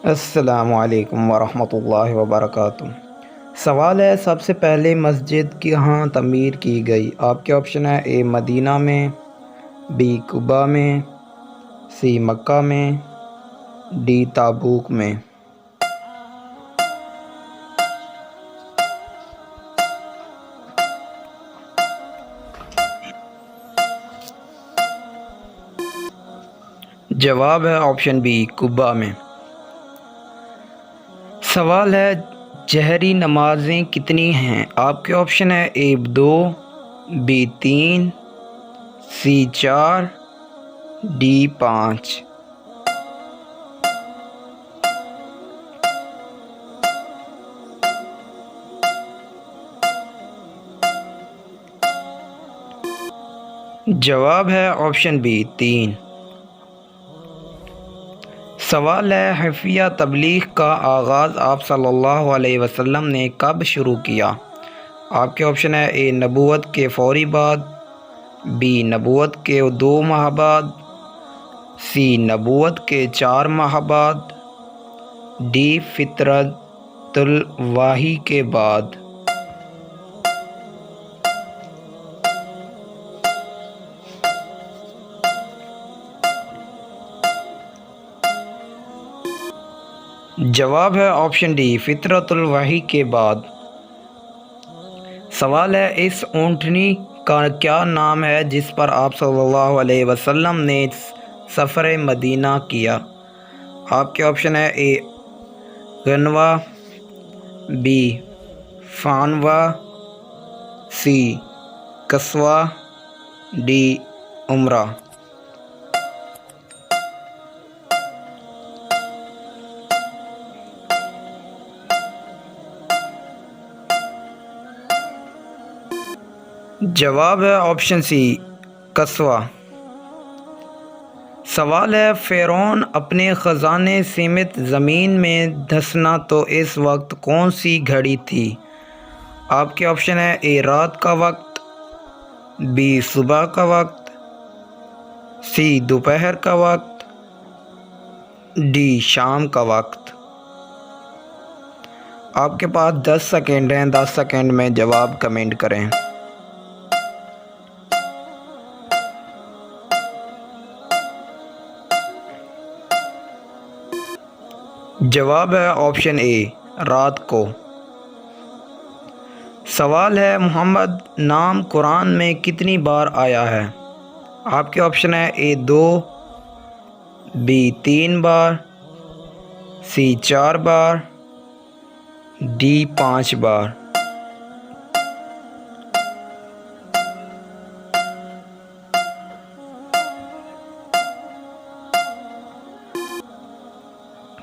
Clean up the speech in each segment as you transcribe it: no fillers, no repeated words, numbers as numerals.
अस्सलामुअलैकुम वरहमतुल्लाहि वबरकातुहू। सवाल है, सबसे पहले मस्जिद कहाँ तमीर की गई? आपके ऑप्शन है ए मदीना में, बी कुबा में, सी मक्का में, डी ताबूक में। जवाब है ऑप्शन बी कुबा में। सवाल है, जहरी नमाजें कितनी हैं? आपके ऑप्शन है ए 2, बी 3, सी 4, डी 5। जवाब है ऑप्शन बी 3। सवाल है, हफ़िया तबलीग का आगाज़ आप सल्लल्लाहु अलैहि वसल्लम ने कब शुरू किया? आपके ऑप्शन है ए नबूवत के फ़ौरी बाद, बी नबूवत के 2 माह बाद, सी नबूवत के 4 माह बाद, डी फितरतुल वाही के बाद। जवाब है ऑप्शन डी फितरतुल वाही के बाद। सवाल है, इस ऊँटनी का क्या नाम है जिस पर आप सल्लल्लाहु अलैहि वसल्लम ने सफ़र मदीना किया? आपके ऑप्शन है ए गनवा, बी फानवा, सी कस्वा, डी उमरा। जवाब है ऑप्शन सी कस्वा। सवाल है, फ़िरौन अपने ख़जाने सीमित ज़मीन में धंसना तो इस वक्त कौन सी घड़ी थी? आपके ऑप्शन है ए रात का वक्त, बी सुबह का वक्त, सी दोपहर का वक्त, डी शाम का वक्त। आपके पास 10 सेकेंड हैं। 10 सेकेंड में जवाब कमेंट करें। जवाब है ऑप्शन ए रात को। सवाल है, मोहम्मद नाम कुरान में कितनी बार आया है? आपके ऑप्शन है ए 2, बी 3 बार, सी 4 बार, डी 5 बार।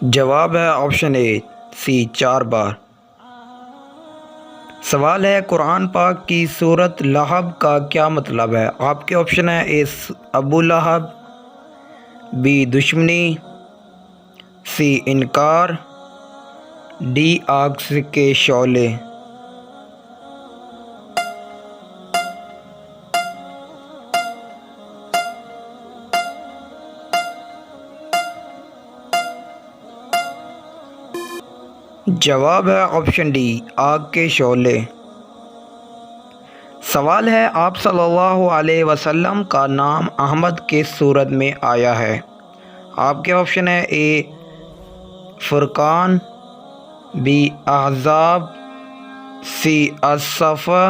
जवाब है ऑप्शन ए सी 4 बार। सवाल है, कुरान पाक की सूरत लहब का क्या मतलब है? आपके ऑप्शन है ए अबू लहब, बी दुश्मनी, सी इनकार, डी आग के शौले। जवाब है ऑप्शन डी आग के शौले। सवाल है, आप सल्लल्लाहु अलैहि वसल्लम का नाम अहमद के सूरत में आया है? आपके ऑप्शन है ए फुरकान, बी अहज़ाब, सी असफ़ा,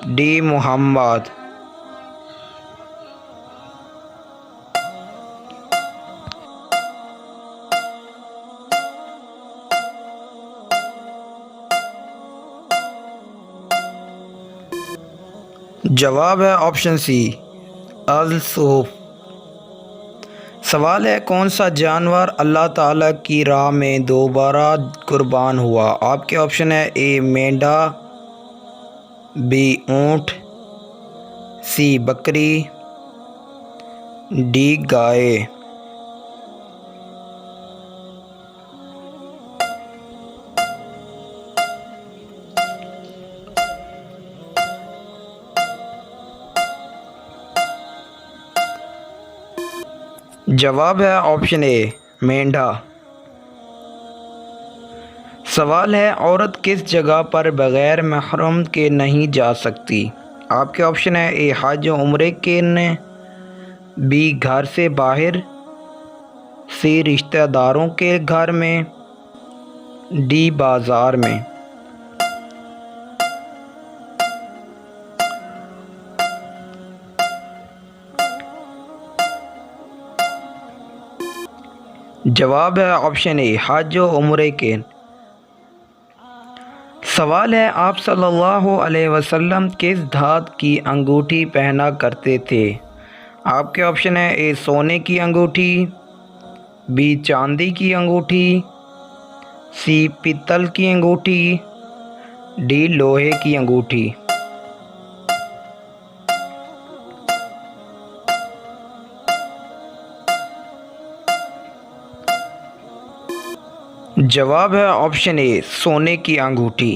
डी मुहम्मद। जवाब है ऑप्शन सी अल-सूफ। सवाल है, कौन सा जानवर अल्लाह ताला की राह में दोबारा कुर्बान हुआ? आपके ऑप्शन है ए मेंढा, बी ऊँट, सी बकरी, डी गाय। जवाब है ऑप्शन ए मेंढा। सवाल है, औरत किस जगह पर बग़ैर महरम के नहीं जा सकती? आपके ऑप्शन है ए हज उम्रे के ने, बी घर से बाहर, सी रिश्तेदारों के घर में, डी बाज़ार में। जवाब है ऑप्शन ए हज उम्रे के। सवाल है, आप सल्लल्लाहु अलैहि वसल्लम किस धात की अंगूठी पहना करते थे? आपके ऑप्शन है ए सोने की अंगूठी, बी चांदी की अंगूठी, सी पीतल की अंगूठी, डी लोहे की अंगूठी। जवाब है ऑप्शन ए सोने की अंगूठी।